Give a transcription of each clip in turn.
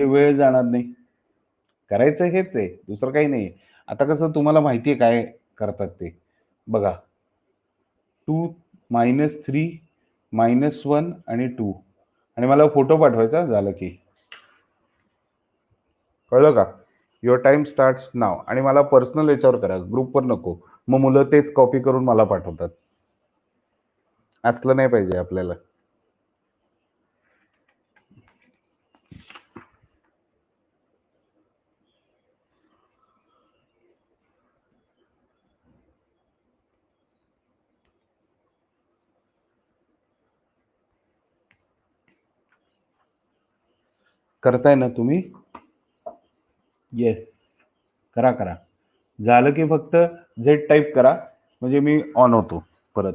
वेळ जाणार नाही. करायचं हेच आहे, दुसरं काही नाही. आता कसं तुम्हाला माहिती आहे काय करतात ते. बघा 2 -3 -1 आणि 2 आणि मला फोटो पाठवायचा झालं की. कळलं का? युअर टाईम स्टार्ट्स नाऊ आणि मला पर्सनल याच्यावर करा, ग्रुपवर नको. मग मुलं तेच कॉपी करून मला पाठवतात. असलं नाही पाहिजे आपल्याला. करताय ना तुम्ही? येस. करा, करा. झालं की फक्त झेड टाइप करा, म्हणजे मी ऑन होतो परत.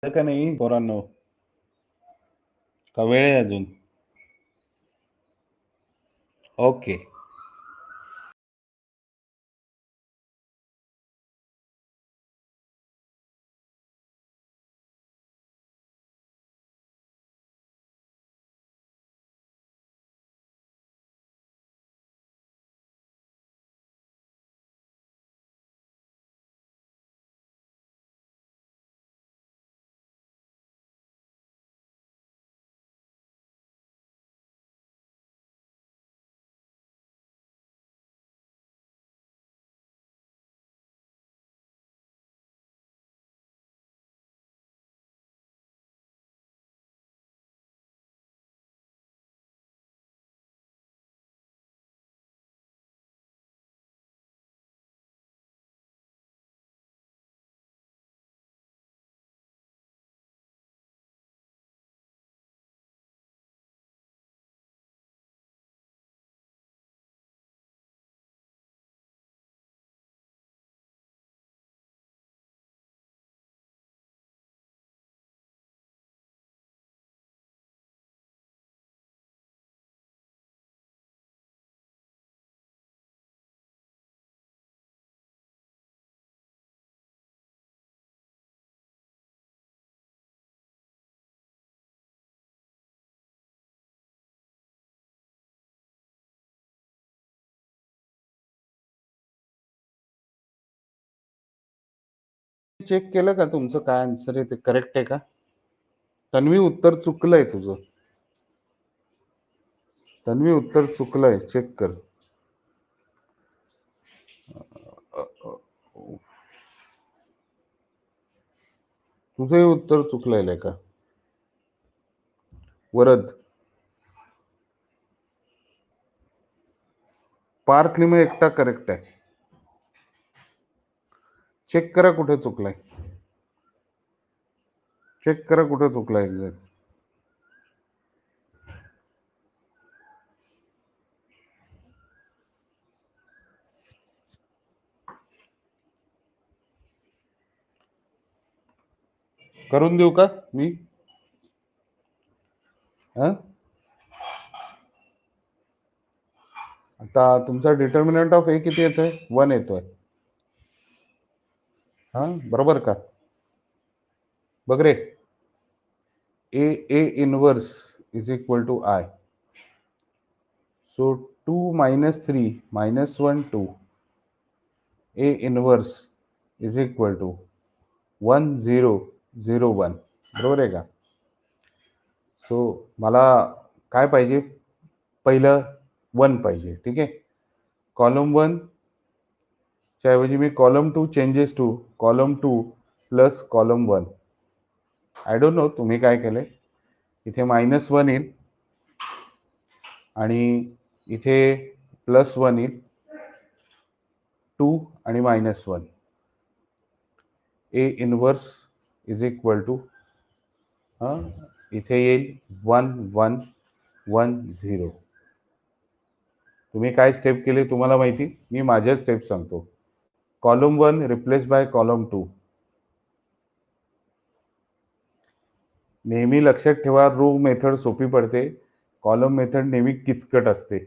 झालं का नाही पोरांनो? का वेळ आहे अजून? ओके. चेक केलं का तुमचं काय आन्सर आहे ते करेक्ट आहे का? तन्वी उत्तर चुकलंय तुझं. तन्वी उत्तर चुकलंय, चेक कर. तुझंही उत्तर चुकलेलं का? वरद पार्थ लिमे एकटा करेक्ट आहे. चेक करा कुठे चुकलाय, चेक करा कुठे चुकलाय एक्झॅक्ट. करून देऊ का मी? आता तुमचा डिटर्मिनंट ऑफ ए किती येतोय? 1 येतोय. हा बरोबर का? बघ रे, A inverse is equal to I. So 2 - 3 - 1 2 A inverse is equal to 1 0 0 1. बरोबर आहे का? सो मला काय पाहिजे? पहिलं 1 पाहिजे. ठीक आहे. कॉलम 1 च्या ऐवजी मी column 2 changes to column 2 plus column 1. I don't know तुम्ही काय केले. इथे -1 येईल आणि इथे +1 येईल. 2 आणि -1. A inverse is equal to इथे येईल 1 1 1 0. तुम्ही काय स्टेप केले तुम्हाला माहिती, मी माझ्या स्टेप सांगतो. Column 1 replace by column 2. नेहमी लक्षात ठेवा, रो मेथड सोपी पडते, कॉलम मेथड नेहमी किचकट असते.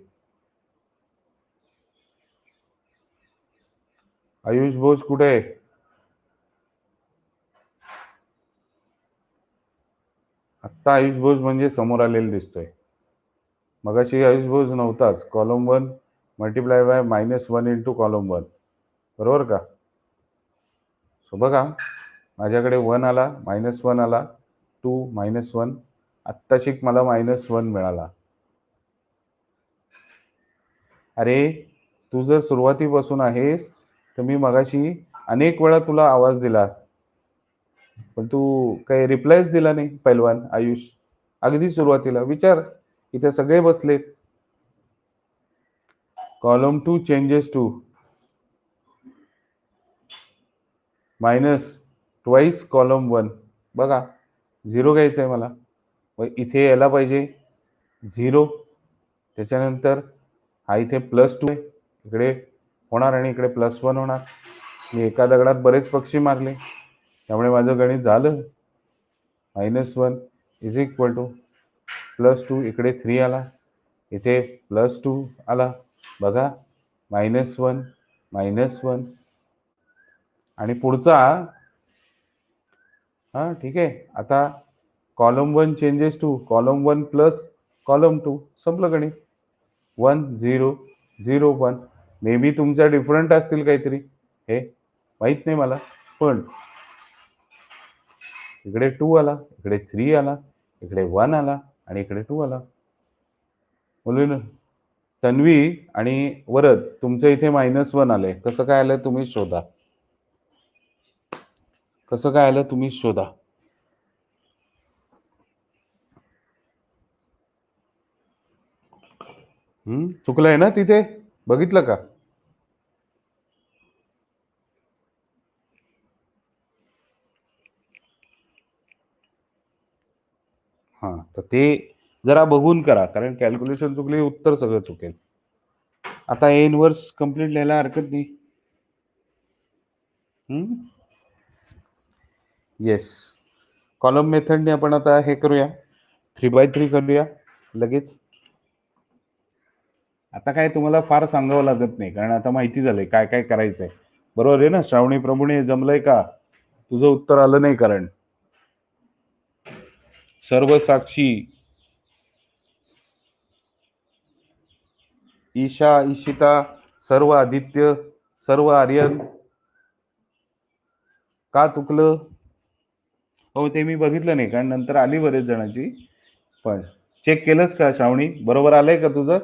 आयुष भोज कुठे आहे? आत्ता आयुष भोज म्हणजे समोर आलेला दिसतोय. मगाशी आयुष भोज नव्हताच. Column 1 multiply by -1 into column 1. बरोबर का? सो बघा, माझ्याकडे 1 आला, -1 आला, 2 -1. आत्ताशिक मला -1 मिळाला. अरे तू जर सुरुवातीपासून आहेस तर मी मगाशी अनेक वेळा तुला आवाज दिला, पण तू काही रिप्लायच दिला नाही. पैलवान आयुष, अगदी सुरुवातीला विचार, इथे सगळे बसलेत. Column 2 changes to -2 column 1. बघा 0 घ्यायचं आहे मला. इथे यायला पाहिजे 0. त्याच्यानंतर हा इथे +2 आहे, इकडे होणार आणि इकडे +1 होणार. मी एका दगडात बरेच पक्षी मारले, त्यामुळे माझं गणित झालं. -1 इज इक्वल टू +2, इकडे 3 आला, इथे +2 आला. बघा -1 -1 आणि पुढचा. हा ठीक आहे. आता column 1 changes to column 1 plus column 2. संपलं गणित. 1 0 0 1. मे बी तुमच्या डिफरंट असतील काहीतरी, हे माहित नाही मला, पण इकडे 2 आला, इकडे 3 आला, इकडे 1 आला आणि इकडे 2 आला. बोलू. तन्वी आणि वरद, तुमचं इथे -1 आलंय. कसं काय आलं तुम्ही शोधा. कसं काय आलं तुम्ही शोधा. चुकलंय ना तिथे, बघितलं का? हा, तर ते जरा बघून करा, कारण कॅल्क्युलेशन चुकली, उत्तर सगळं चुकेल. आता ए इनवर्स कंप्लीट लिहायला हरकत नाही. येस, कॉलम मेथडने आपण आता हे करूया, 3x3 करूया लगेच. आता काय तुम्हाला फार सांगावं लागत नाही, कारण आता माहिती झालंय काय काय करायचंय. बरोबर आहे ना श्रावणी प्रभूने? जमलंय का? तुझं उत्तर आलं नाही, कारण सर्व साक्षी, ईशा, ईशिता, सर्व आदित्य, सर्व आर्यन, का चुकलं? हो, ते मी बघितलं नाही, कारण नंतर आली बरेच जणांची. पण चेक केलंस का श्रावणी? बरोबर आलंय का तुझं?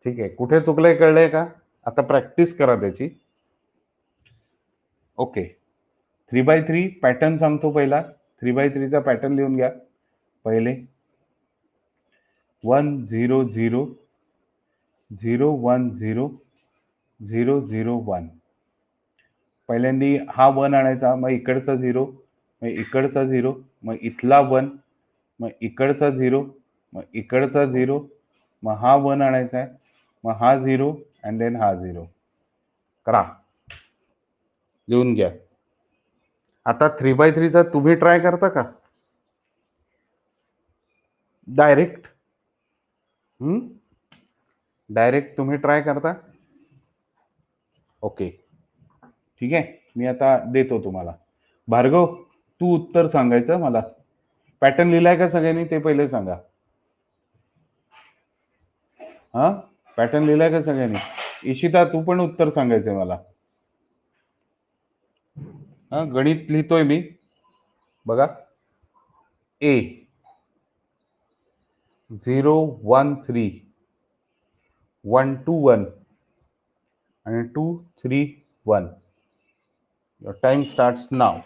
ठीक आहे. कुठे चुकलंय कळलंय का? आता प्रॅक्टिस करा त्याची. ओके. 3x3 पॅटर्न सांगतो पहिला. 3x3 चा पॅटर्न लिहून घ्या पहिले. 1 0 0 0 1 0 0 0 1. पहिल्यांदी हा 1 आणायचा, मग इकडचा 0, मग इकडचा 0, मग इथला 1, मग इकडचा 0, मग इकडचा 0, मग हा 1 आणायचा आहे, मग हा 0 अँड देन हा 0. करा, लिहून घ्या. आता 3x3 चा तुम्ही ट्राय करता का डायरेक्ट? डायरेक्ट तुम्ही ट्राय करता? ओके, ठीक आहे. मी आता देतो तुम्हाला. भार्गव, तू उत्तर सांगायचं मला. पॅटर्न लिहिलाय का सगळ्यांनी ते पहिले सांगा. हा, पॅटर्न लिहिलाय का सगळ्यांनी? इशिता, तू पण उत्तर सांगायचंय मला. हा, गणित लिहितोय मी. बघा, ए 0 1 3 1 2 1 आणि 2 3 1. युअर टाइम स्टार्ट्स नाव.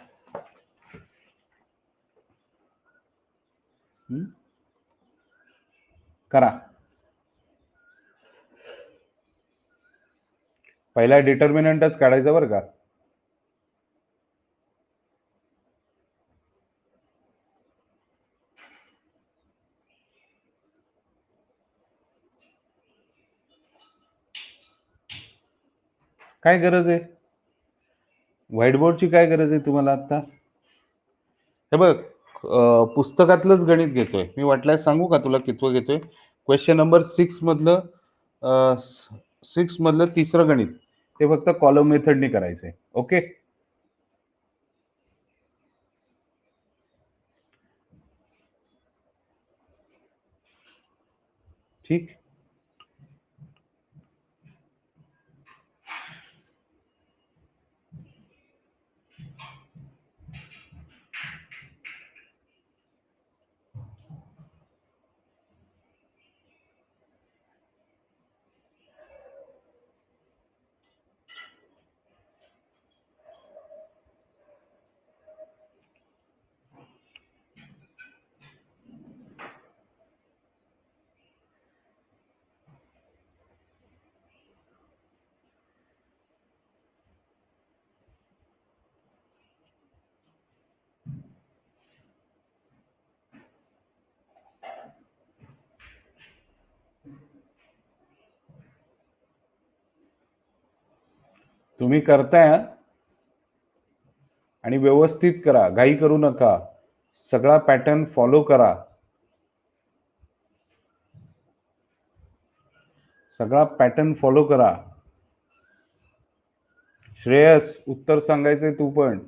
करा. पहिला डिटर्मिनंटच काढायचा बरं का. काय गरज आहे व्हाईट बोर्डची? काय गरज आहे तुम्हाला आता? हे बघ, पुस्तकातलंच गणित घेतोय मी. वाटल्यास सांगू का तुला कितवं घेतोय? क्वेश्चन नंबर 6 मधलं 6 मधलं तिसरं गणित. ते फक्त कॉलम मेथडनी करायचंय. ओके, ठीक. तुम्ही करताय आणि व्यवस्थित करा, घाई करू नका. सगळा पॅटर्न फॉलो करा. सगळा पॅटर्न फॉलो करा. श्रेयस, उत्तर सांगायचंय तू पण.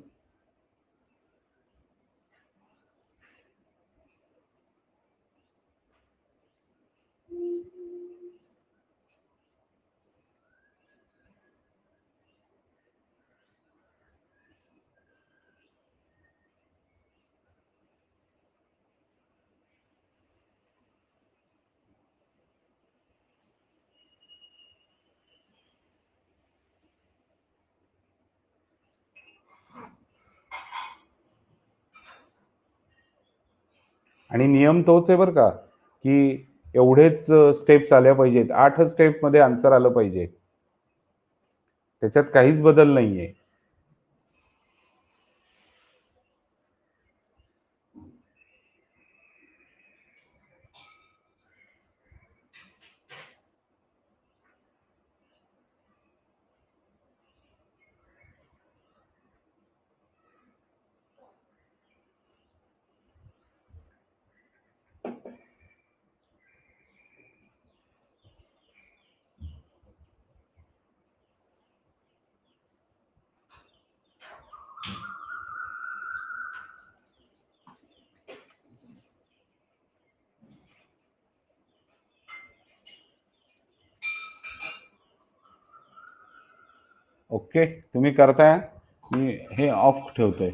आणि नियम तोच आहे बरं का, की एवढेच स्टेप्स आल्या पाहिजेत. 8 स्टेप मध्ये आन्सर आलं पाहिजे. त्याच्यात काहीच बदल नाहीये. ओके, तुम्ही करताय, मी हे ऑफ ठेवतोय.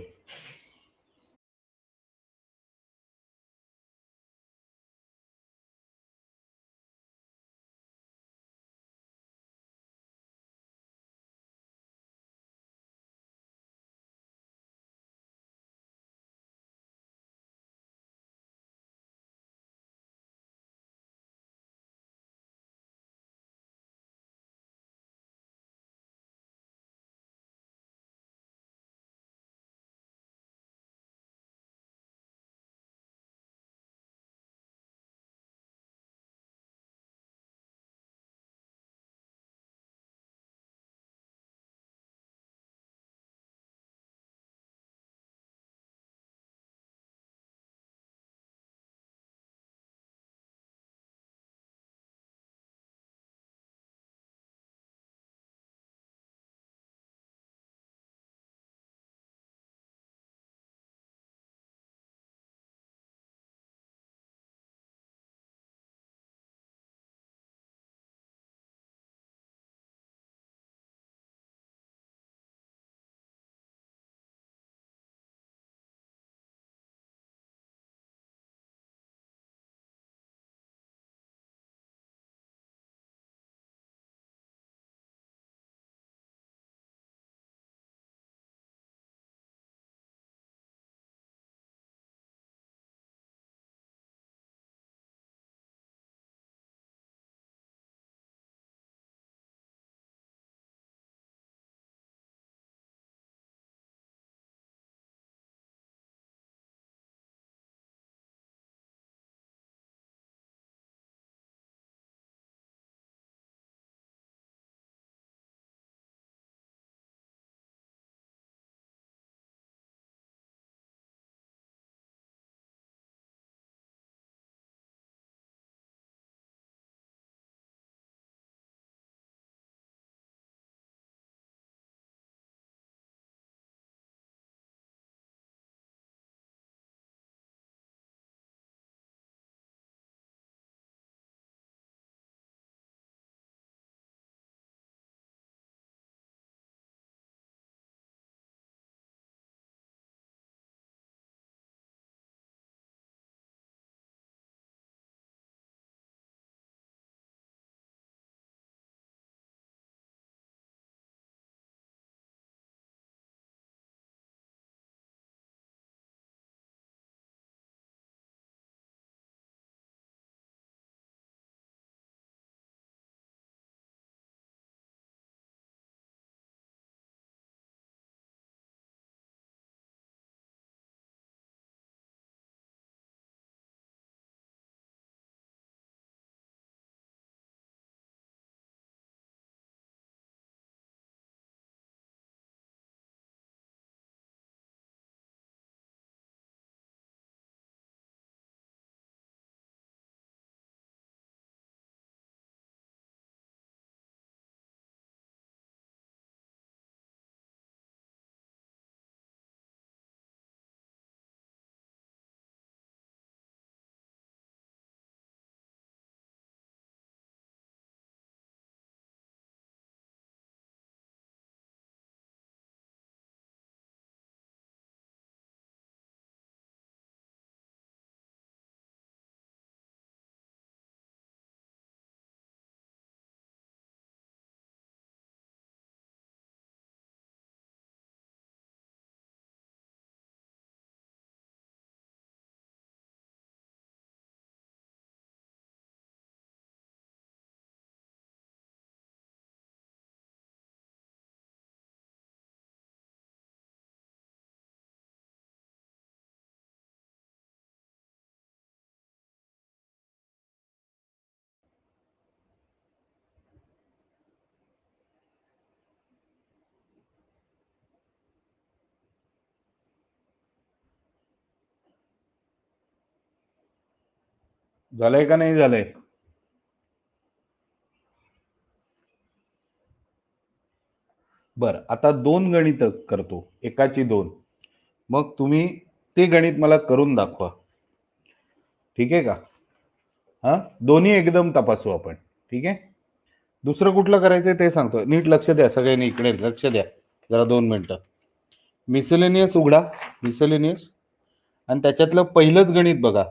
झालंय का नाही झालंय? बरं, आता 2 गणित करतो, एकाची 2. मग तुम्ही ते गणित मला करून दाखवा. ठीक आहे का? हां, दोन्ही एकदम तपासू आपण. ठीक आहे? दुसरं कुठलं करायचंय ते सांगतो. नीट लक्ष द्या सगळ्यांनी, इकडे लक्ष द्या जरा 2 मिनिटं. मिसेलेनियस उघडा, मिसेलेनियस, आणि त्याच्यातलं पहिलंच गणित बघा.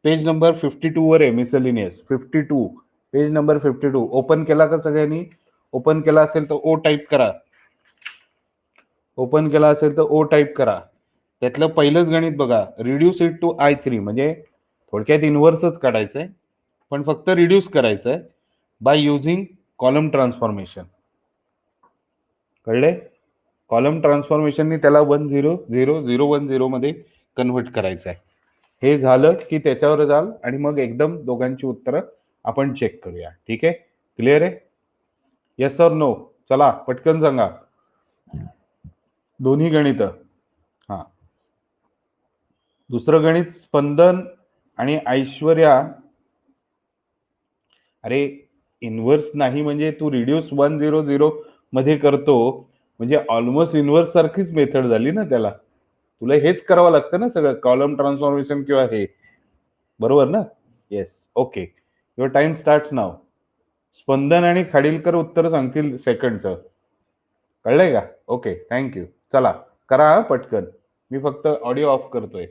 पेज नंबर 52 वर आहे मिसेलेनियस. 52, पेज नंबर 52 ओपन केला का सगळ्यांनी? ओपन केला असेल तर ओ टाईप करा. ओपन केला असेल तर ओ टाईप करा. त्यातलं पहिलंच गणित बघा. रिड्यूस इट टू I3, म्हणजे थोडक्यात इन्व्हर्सच काढायचंय, पण फक्त रिड्यूस करायचंय बाय युझिंग कॉलम ट्रान्सफॉर्मेशन. कळले? कॉलम ट्रान्सफॉर्मेशननी त्याला 1 0 0 0 1 0 मध्ये कन्व्हर्ट करायचं आहे. हे झालं की त्याच्यावर जाल आणि मग एकदम दोघांची उत्तरं आपण चेक करूया. ठीक आहे? क्लिअर आहे? येस और नो? चला पटकन सांगा. दोन्ही गणित. हा, दुसरं गणित स्पंदन आणि ऐश्वर्या. अरे इन्व्हर्स नाही म्हणजे तू रिड्यूस 1 0 0 मध्ये करतो, म्हणजे ऑलमोस्ट इन्व्हर्स सारखीच मेथड झाली ना त्याला. तुला हेच करावं लागतं ना सगळं, कॉलम ट्रान्सफॉर्मेशन किंवा हे. बरोबर ना? Yes. Okay, your time starts now. Spandan आणि खाडीलकर उत्तर सांगतील सेकंडचं. कळलंय का? Okay, thank you. चला करा पटकन. मी फक्त ऑडिओ ऑफ करतोय.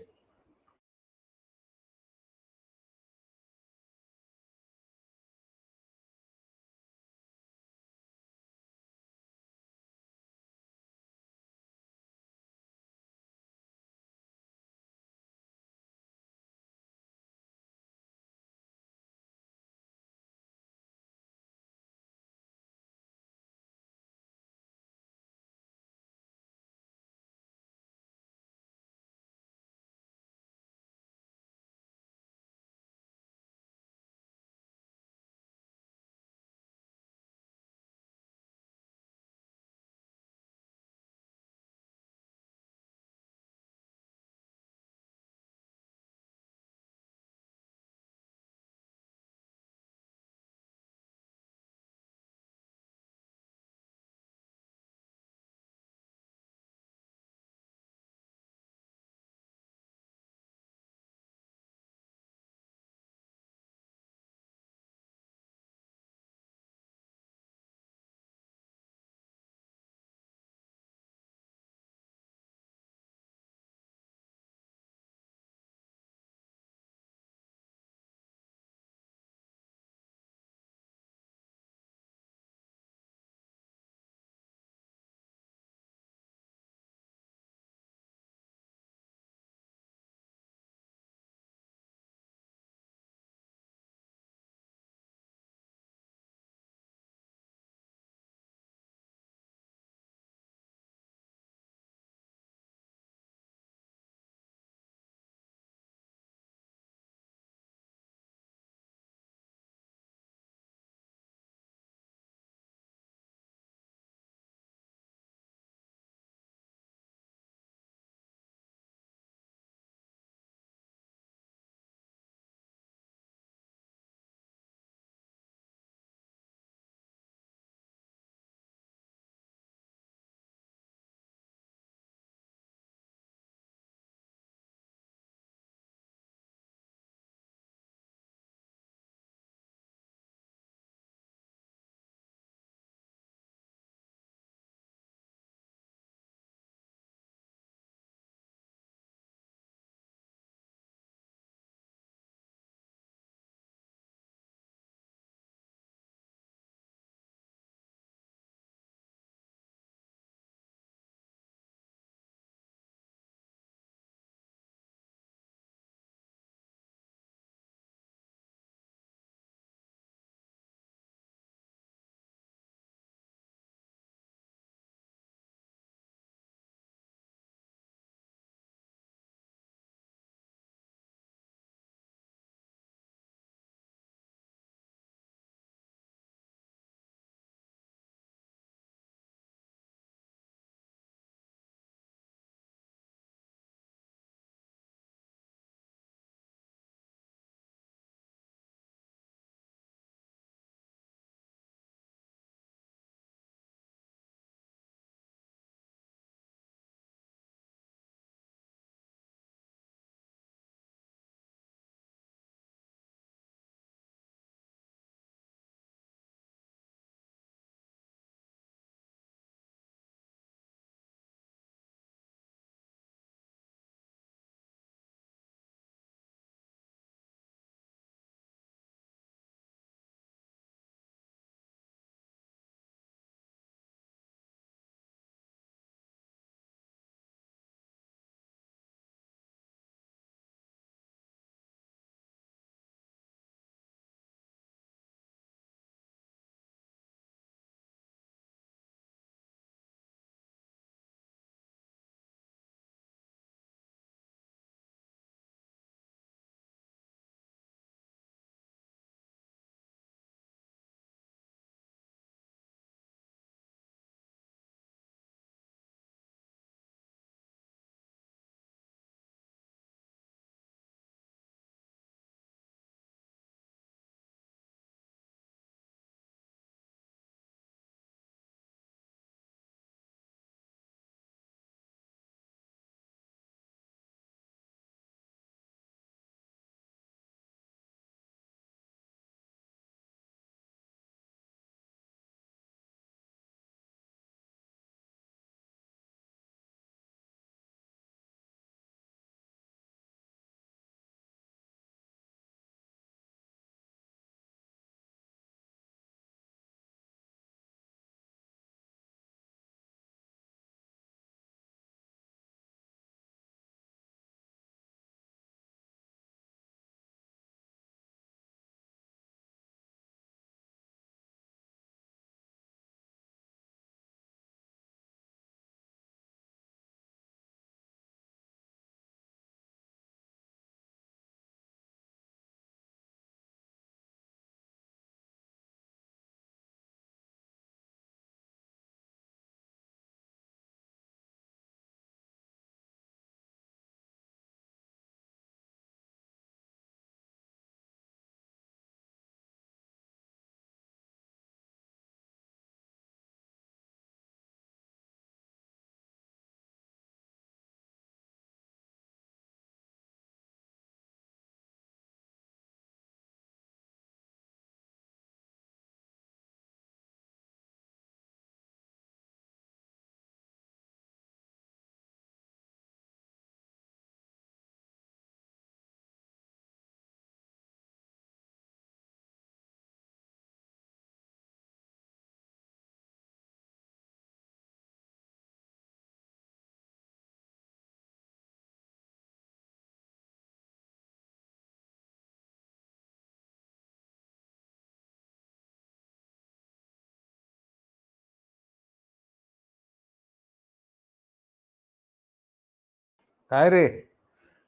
काय रे,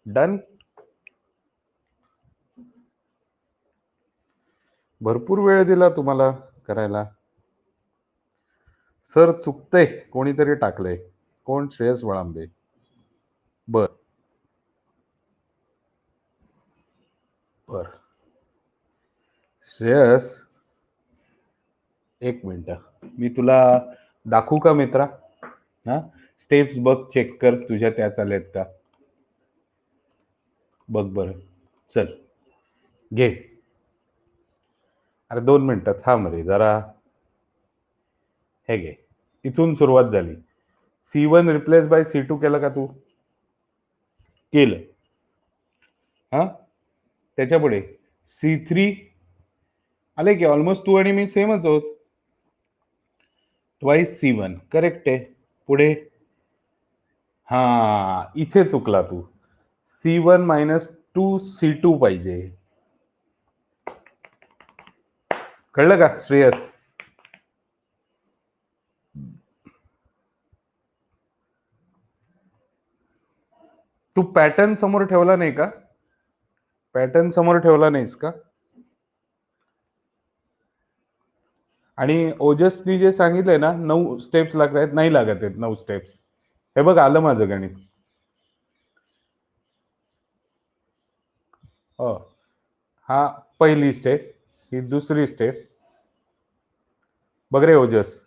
डन. भरपूर वेळ दिला तुम्हाला करायला. सर चुकतंय, कोणीतरी टाकलंय. कोण? श्रेयस वळांबे. बर बर. श्रेयस, एक मिनिट, मी तुला दाखवू का मित्रा? हा, स्टेप्स बघ, चेक कर तुझ्या त्या चालेत का, बघ बर. चल घे. अरे 2 मिनिटं थांब रे जरा. हे घे, इथून सुरुवात झाली. C1 रिप्लेस बाय C2 केलं का तू? केलं. हा, त्याच्या पुढे C3 आले की ऑलमोस्ट तू आणि मी सेमच आहोत. ट्वाइस C1 करेक्ट आहे. पुढे हा, इथे चुकला तू. C1 मायनस 2 C2 पाहिजे. कळलं का श्रेयस? तू पॅटर्न समोर ठेवला नाही का? पॅटर्न समोर ठेवला नाहीस का? आणि ओजसनी जे सांगितलंय ना 9 स्टेप्स लागत आहेत, नाही लागत आहेत 9 स्टेप्स. हे बघ, आलं माझं गणित. हो, हा पहिली स्टेप, ही दुसरी स्टेप, बघ रे ओजस,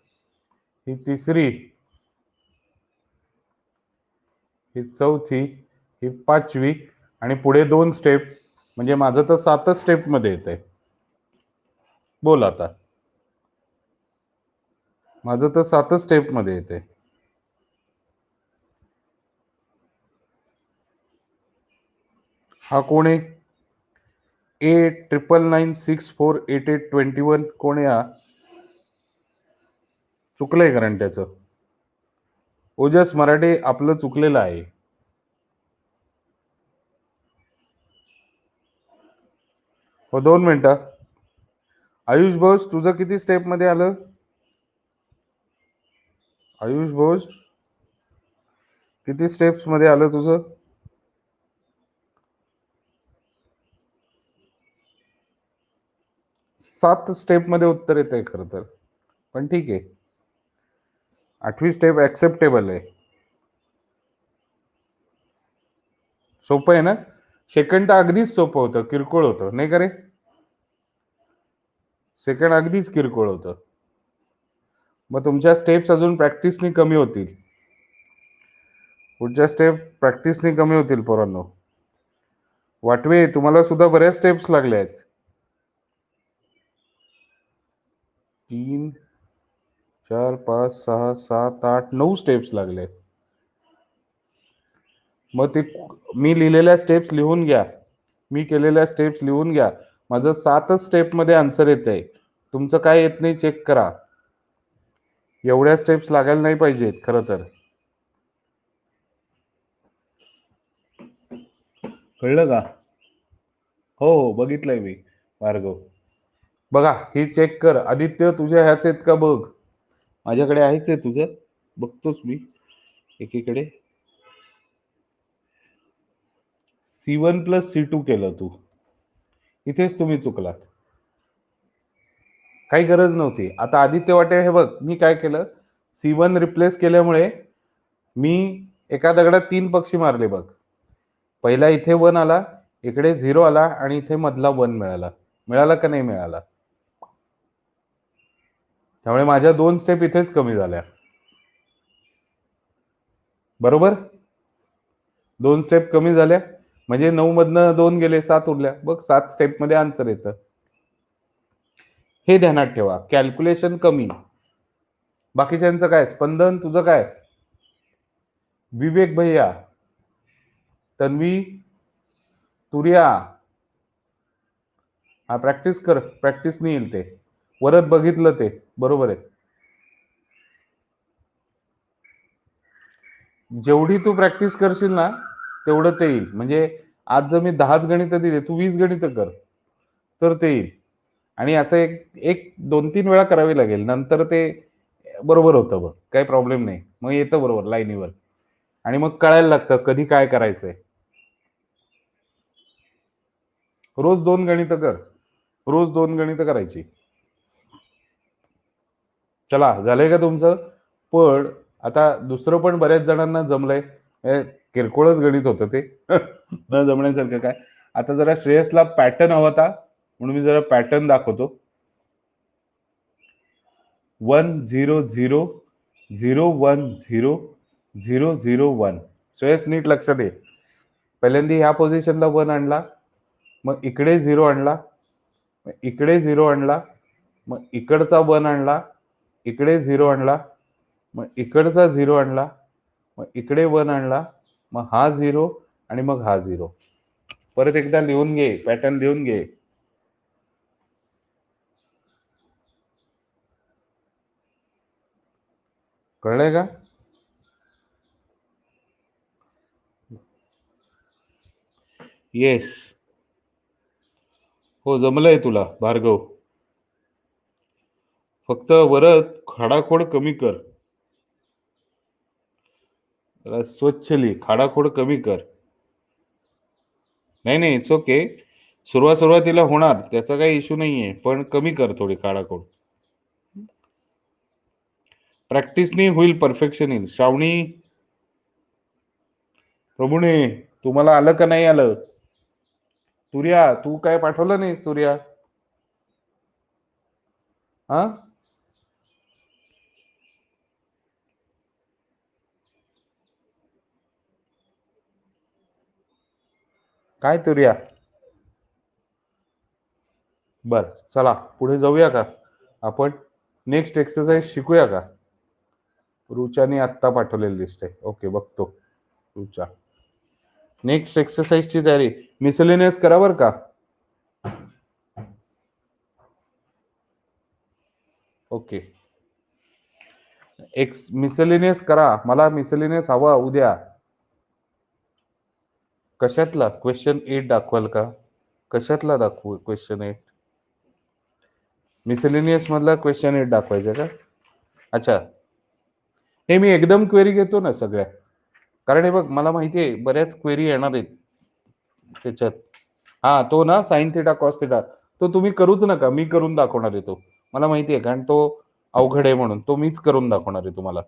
ही तिसरी, ही चौथी, ही पाचवी, आणि पुढे 2 स्टेप, म्हणजे माझं तर 7च स्टेप मध्ये येत आहे. बोल आता, माझं तर 7च स्टेप मध्ये येते. हा कोण आहे? 8996488821 कोण आहे हा? चुकलंय कारण त्याचं. ओजस मराठे आपलं चुकलेलं आहे. हो, 2 मिनिटं. आयुष बोस, तुझं किती स्टेप मध्ये आलं? आयुष बोस, किती स्टेप्स मध्ये आलं तुझं? 7 स्टेप मध्ये उत्तर येत आहे खरं तर, पण ठीक आहे. 8वी स्टेप ऍक्सेप्टेबल आहे. सोपं आहे ना? सेकंड तर अगदीच सोपं होतं, किरकोळ होतं नाही का रे? सेकंड अगदीच किरकोळ होतं. मग तुमच्या स्टेप्स अजून प्रॅक्टिसनी कमी होतील. पुढच्या स्टेप प्रॅक्टिसनी कमी होतील पोरांनो. वाटवे, तुम्हाला सुद्धा बऱ्याच स्टेप्स लागल्या आहेत. 3 4 5 6 7 8 9 स्टेप्स लागले. मग ते मी लिहिलेल्या स्टेप्स लिहून घ्या, मी केलेल्या स्टेप्स लिहून घ्या. माझं 7च स्टेप मध्ये आन्सर येत आहे. तुमचं काय येत नाही चेक करा. एवढ्या स्टेप्स लागायला नाही पाहिजेत खरं तर. कळलं का? हो हो, बघितलंय मी भार्गव. बघा, हे चेक कर. आदित्य, तुझ्या ह्याच आहेत का बघ. माझ्याकडे आहेच आहे तुझं, बघतोच मी एकीकडे. C1 प्लस C2 केलं तू, इथेच तुम्ही चुकलात. काही गरज नव्हती. आता आदित्य वाटे, हे बघ मी काय केलं, C1 रिप्लेस केल्यामुळे मी एका दगडात 3 पक्षी मारले बघ. पहिला इथे 1 आला, इकडे 0 आला, आणि इथे मधला 1 मिळाला. मिळाला का नाही मिळाला? त्यामुळे माझ्या 2 स्टेप इथेच कमी झाल्या. बरोबर? 2 स्टेप कमी झाल्या म्हणजे 9 मधनं 2 गेले, 7 उरल्या. बघ, 7 स्टेप मध्ये आन्सर येतं. हे ध्यानात ठेवा, कॅल्क्युलेशन कमी. बाकीच्यांचं काय? स्पंदन, तुझं काय? विवेक भैया, तन्वी, तुर्या, हा प्रॅक्टिस कर. प्रॅक्टिस नाही येईल ते, वरत बघितलं ते बरोबर आहे. जेवढी तू प्रॅक्टिस करशील ना तेवढं ते येईल. म्हणजे आज जर मी 10च गणित दिले, तू 20 गणित कर, तर ते येईल. आणि असं एक एक 2-3 वेळा करावी लागेल, नंतर ते बरोबर होतं बघ. काही प्रॉब्लेम नाही, मग येतं बरोबर लाईनीवर. आणि मग कळायला लागतं कधी काय करायचंय. रोज 2 गणितं कर. रोज 2 गणितं करायची. चला, झालंय का तुमचं? पण आता दुसरं पण बऱ्याच जणांना जमलंय. किरकोळच गणित होतं ते. न जमण्यासारखं काय. आता जरा श्रेयसला पॅटर्न हवा होता, म्हणून मी जरा पॅटर्न दाखवतो. 1 0 0 0 1 0 0 0 1. श्रेयस नीट लक्षात दे. पहिल्यांदा ह्या पोझिशनला 1 आणला, मग इकडे 0 आणला, मग इकडे 0 आणला, मग इकडचा 1 आणला, इकडे 0 आणला, मग इकडचा 0 आणला, मग इकडे 1 आणला, मग हा 0 आणि मग हा 0. परत एकदा लिहून घे, पॅटर्न लिहून घे. कळलंय का? येस. हो, जमलंय तुला भार्गव. फक्त वरत खाडाखोड कमी कर. स्वच्छ लिही, खाडाखोड कमी कर. नाही, इट्स ओके. सुरुवातीला होणार, त्याचा काही इश्यू नाहीये, पण कमी कर थोडी खाडाखोड. प्रॅक्टिसनी होईल, परफेक्शन येईल. श्रावणी, प्रभूने, तुम्हाला आलं का नाही आलं? तुर्या, तू काय पाठवलं नाहीस तुर्या? हा, काय तुर्या? बर, चला पुढे जाऊया का आपण? नेक्स्ट एक्सरसाइज शिकूया का? रुचाने आत्ता पाठवलेली लिस्ट आहे. ओके, बघतो. रुचा, नेक्स्ट एक्सरसाइजची तयारी. मिसलेनियस करा बर का. ओके, मिसलेनियस करा. मला मिसलेनियस हवा उद्या. कशातला? क्वेश्चन 8 दाखवाल का? कशातला दाखवू क्वेश्चन 8? मिसलेनियस मधला क्वेश्चन 8 दाखवायचा का? अच्छा, हे मी एकदम क्वेरी घेतो ना सगळ्या, कारण हे बघ मला माहिती आहे बऱ्याच क्वेरी येणार आहेत त्याच्यात. हा, तो ना साइन थिटा कॉस थिटा, तो तुम्ही करूच नका, मी करून दाखवणार आहे तो. मला माहिती आहे, कारण तो अवघड आहे म्हणून तो मीच करून दाखवणार आहे तुम्हाला.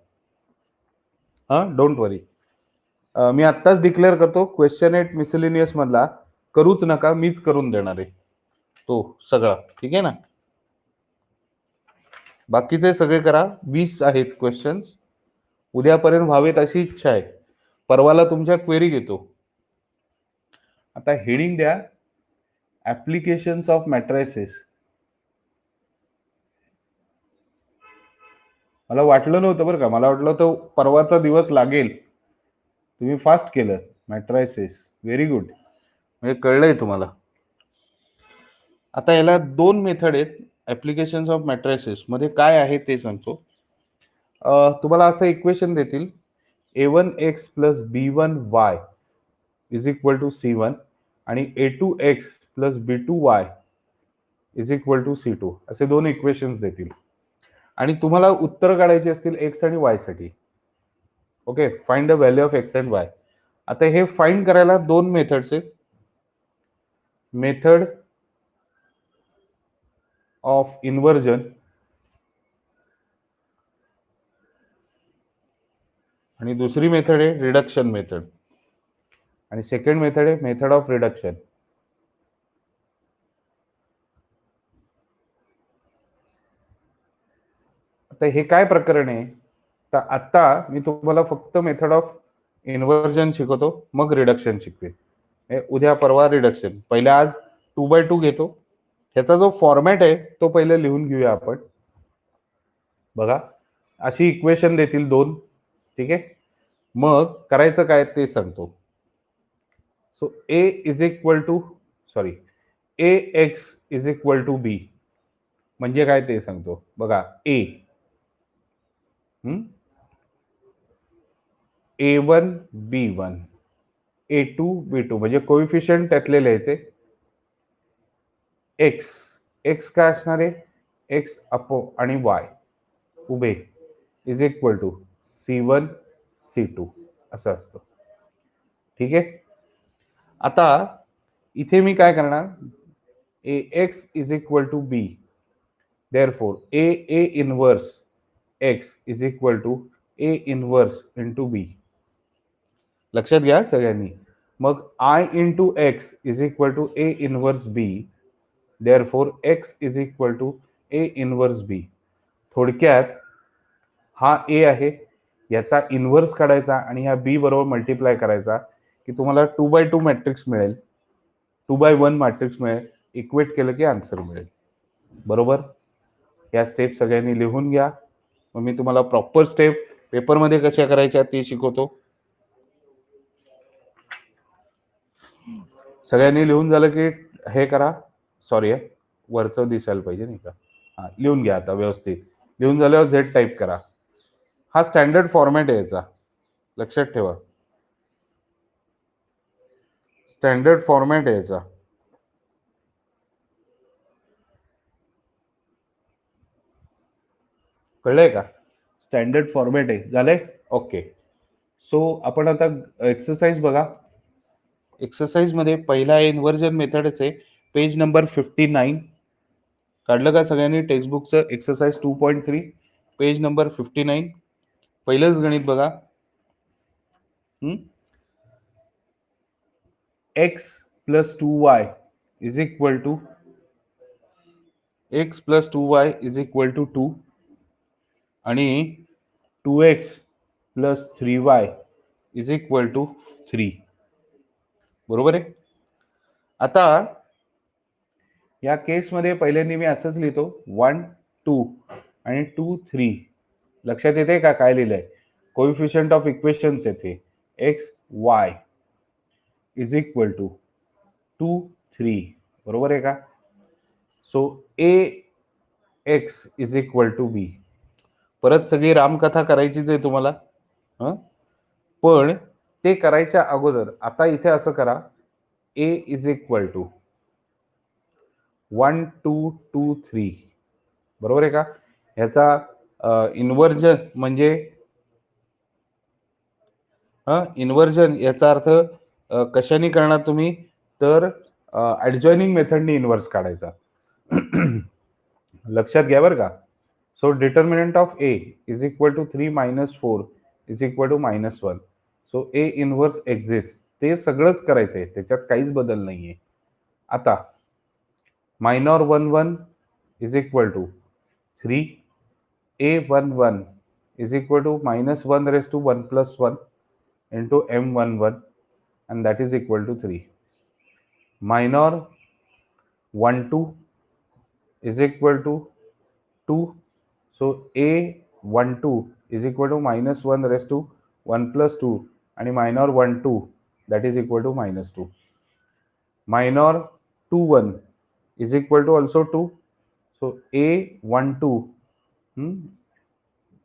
हा, डोंट वरी. मी आत्ताच डिक्लेअर करतो, क्वेश्चन 8 मिसलेनियस मधला करूच नका, मीच करून देणार आहे तो सगळा. ठीक आहे ना? बाकीचे सगळे करा. 20 आहेत क्वेश्चन्स. उद्यापर्यंत व्हावेत अशी इच्छा आहे. परवाला तुमच्या क्वेरी घेतो. आता हेडिंग द्या, ऍप्लिकेशन्स ऑफ मॅट्रायसिस. मला वाटलं नव्हतं बरं का, मला वाटलं तो परवाचा दिवस लागेल. तुम्ही फास्ट केलं. मॅट्रायसिस, व्हेरी गुड. म्हणजे कळलंय तुम्हाला. आता याला 2 मेथड आहेत. ऍप्लिकेशन्स ऑफ मॅट्रायसिस मध्ये काय आहे ते सांगतो. तुम्हाला असं इक्वेशन देतील, a1x plus b1y is equal to c1 आणि a2x plus b2y is equal to c2, असे 2 इक्वेशन्स देतील आणि तुम्हाला उत्तर काढायचे असतील एक्स आणि वाय साठी. Okay, find the value of x and Y. आता हे फाइंड करायला 2 मेथड्स आहेत. मेथड ऑफ इन्व्हर्जन आणि दुसरी मेथड आहे रिडक्शन मेथड, आणि सेकंड मेथड आहे मेथड ऑफ रिडक्शन. आता हे काय प्रकरण आहे? तर आता मी तुम्हाला फक्त मेथड ऑफ इन्व्हर्जन शिकवतो, मग रिडक्शन शिकवे. उद्या परवा रिडक्शन. पहिले आज 2x2 घेतो. ह्याचा जो फॉर्मॅट आहे तो पहिले लिहून घेऊया आपण. बघा, अशी इक्वेशन देतील 2. ठीक आहे, मग करायचं काय ते सांगतो. So A is equal to A X is equal to B म्हणजे काय ते सांगतो. बघा, A1 B1 A2 B2 म्हणजे कोइफिशियंट त्यातले लिहायचे. एक्स काय असणार आहे? एक्स अपो आणि वाय उभे is equal to C1 C2. असं असतं. ठीक आहे. आता इथे मी काय करणार, ax is equal to b, therefore a inverse x is equal to a inverse into b. लक्षात घ्या सगळ्यांनी. मग I into x is equal to a inverse b, therefore x is equal to a inverse b. थोडक्यात हा a आहे, याचा inverse काढायचा आणि ह्या b बरोबर मल्टिप्लाय करायचा की तुम्हाला 2x2 मॅट्रिक्स मिळेल, 2x1 मॅट्रिक्स मिळेल. इक्वेट केलं की आन्सर मिळेल. बरोबर. या स्टेप सगळ्यांनी लिहून घ्या. मग मी तुम्हाला प्रॉपर स्टेप पेपरमध्ये कशा करायच्या ते शिकवतो. सगळ्यांनी लिहून झालं की हे करा. सॉरी आहे, वरचं दिसायला पाहिजे नाही का. हा, लिहून घ्या आता व्यवस्थित. लिहून झाल्यावर झेड टाईप करा. हा स्टँडर्ड फॉर्मॅट आहे याचा, लक्षात ठेवा. स्टँडर्ड फॉर्मॅट आहे याचा. कळलंय का? स्टँडर्ड फॉर्मॅट आहे. झालंय? ओके. सो आपण आता एक्सरसाइज बघा. एक्सरसाइज मध्ये पहिला इन्व्हर्जन मेथडच आहे. पेज नंबर 59 काढलं का सगळ्यांनी टेक्स्टबुकचं? Exercise 2.3 page number 59. पहिलंच गणित बघा. x plus 2y is equal to x plus 2y is equal to 2 आणि 2x plus 3y is equal to 3. बरोबर आहे. आता या केसमध्ये पहिल्यांदा मी असंच लिहितो 1 2 आणि 2 3. लक्षात येते का काय लिहिलंय? कोएफिशियंट ऑफ इक्वेशन्स येते x y is equal to 2 3. बरोबर आहे का? So a x is equal to b. परत सगळी रामकथा करायचीच आहे तुम्हाला. पण ते करायच्या अगोदर आता इथे असं करा, a इज इक्वल टू 1 2 2 3. बरोबर आहे का? ह्याचा इन्व्हर्जन म्हणजे इन्व्हर्जन याचा अर्थ कशाने करणार तुम्ही? तर ऍडजॉइनिंग मेथडने इन्व्हर्स काढायचा. लक्षात घ्या बरं का. So determinant of a is equal to 3 minus 4 is equal to -1. So a inverse exist. ते सगळंच करायचंय, त्याच्यात काहीच बदल नाहीये. आता minor 1 1 is equal to 3 a11 is equal to -1 raised to 1 plus 1 into m11 and that is equal to 3. Minor 1 2 is equal to 2. So a12 is equal to -1 raised to 1 plus 2 and minor 1 2 that is equal to -2. Minor 2 1 is equal to also 2. So a12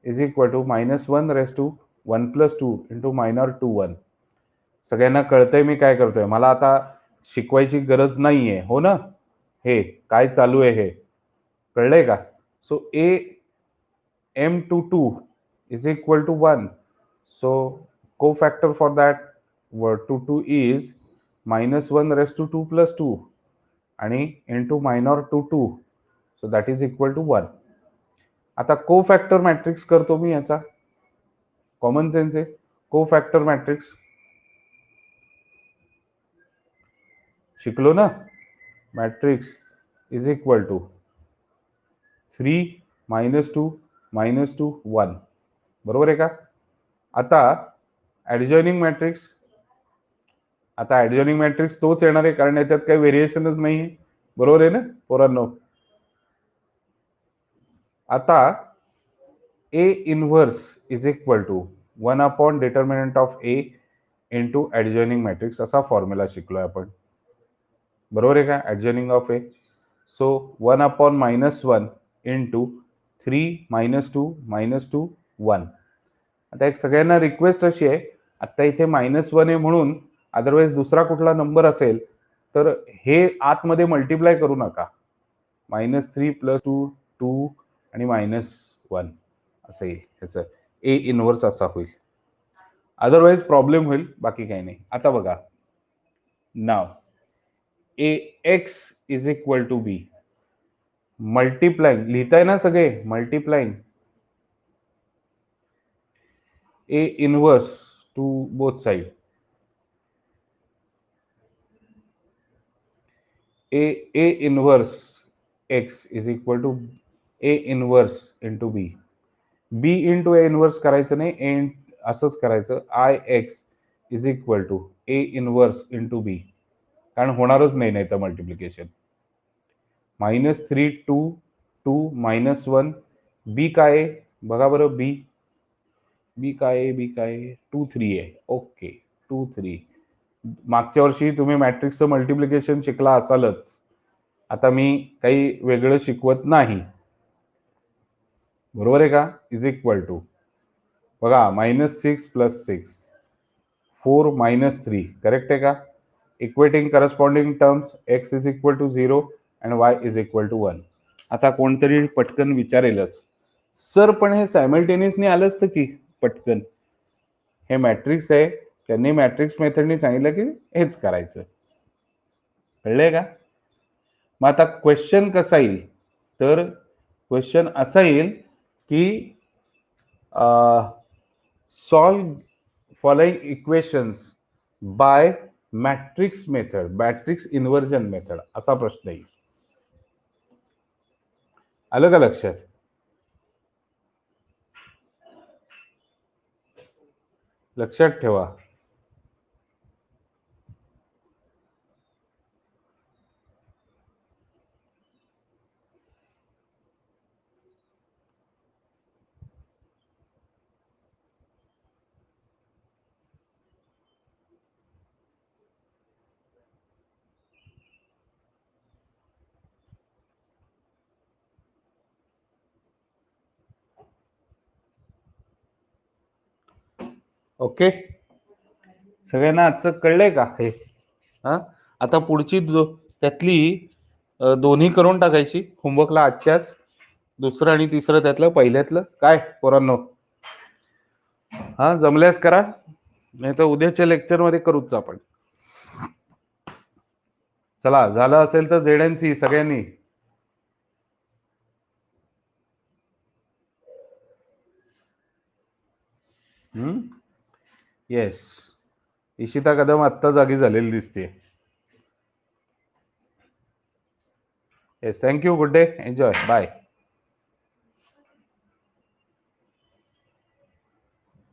is equal to -1 raised to 1 plus 2 into minor 2 1. सगळ्यांना कळतंय मी काय करतोय? मला आता शिकवायची गरज नाहीये, हो ना? हे काय चालू आहे हे कळलंय का? So a m22 is equal to 1. So cofactor for that 2 2 is -1 raised to 2 plus 2 आणि into minor 2 2. So that is equal to 1. आता कोफॅक्टर मॅट्रिक्स करतो मी याचा. कॉमन सेन्स आहे. कोफॅक्टर मॅट्रिक्स शिकलो ना. Matrix is equal to 3 -2 -2 1. बरोबर आहे का? आता ऍडजॉइनिंग मॅट्रिक्स. आता ऍडजॉइनिंग मॅट्रिक्स तोच येणार आहे कारण याच्यात काही व्हेरिएशनच नाहीये. बरोबर आहे ना पोरांनो? आता a inverse is equal to 1 upon determinant of a into adjoining matrix असा फॉर्म्युला शिकलोय आपण. बरोबर आहे का? Adjoining of a. So 1 upon -1 into 3 -2 -2 1. आता एक सगळ्यांना रिक्वेस्ट अशी आहे, आता इथे -1 आहे म्हणून अदरवाईज दुसरा कुठला नंबर असेल तर हे आतमध्ये मल्टिप्लाय करू नका. -3 + 2 2 आणि -1 असं येईल. ह्याचं a इनवर्स असा होईल. अदरवाईज प्रॉब्लेम होईल, बाकी काही नाही. आता बघा, नाव ax is equal to b, multiplying लिहिताय ना सगळे, multiplying a inverse to both side, a inverse x is equal to a inverse into b. b into a inverse करायचं नाही, असंच करायचं, I x is equal to a inverse into b, कारण होणारच नाही तर मल्टिप्लिकेशन. -3 2 2 -1, बी काय आहे बघा बरं, बी काय आहे, बी काय आहे, 2 3 आहे. ओके, 2 3. मागच्या वर्षी तुम्ही मॅट्रिक्सचं मल्टिप्लिकेशन शिकला असालच, आता मी काही वेगळं शिकवत नाही, बरोबर आहे का. इज इक्वल टू बघा, -6 + 6 4 -3, करेक्ट आहे का. Equating corresponding terms, x is equal to 0 आणि y इज इक्वल टू 1. आता कोणतरी पटकन विचारेलच, सर पण हे सायमल्टेनियसली आलं असतं की पटकन, हे मॅट्रिक्स आहे, त्यांनी मॅट्रिक्स मेथडनी सांगितलं की हेच करायचं, कळलंय का. मग आता क्वेश्चन कसा येईल, तर क्वेश्चन असा येईल की solve following equations by matrix method, matrix inversion method, असा प्रश्न येईल. आलं का लक्षात. लक्षात ठेवा. ओके, सगळ्यांना आजचं कळलंय का हे. हा, आता पुढची त्यातली दोन्ही करून टाकायची होमवर्कला आजच्याच, दुसरं आणि तिसरं त्यातलं पहिल्यातलं. काय पोरांनो, हा जमल्यास करा, नाही तर उद्याच्या लेक्चरमध्ये करूच आपण. चला, झालं असेल तर ZNC सगळ्यांनी. येस, इशिता कदम आत्ता जागी झालेली दिसते. Yes, thank you, good day, enjoy, bye.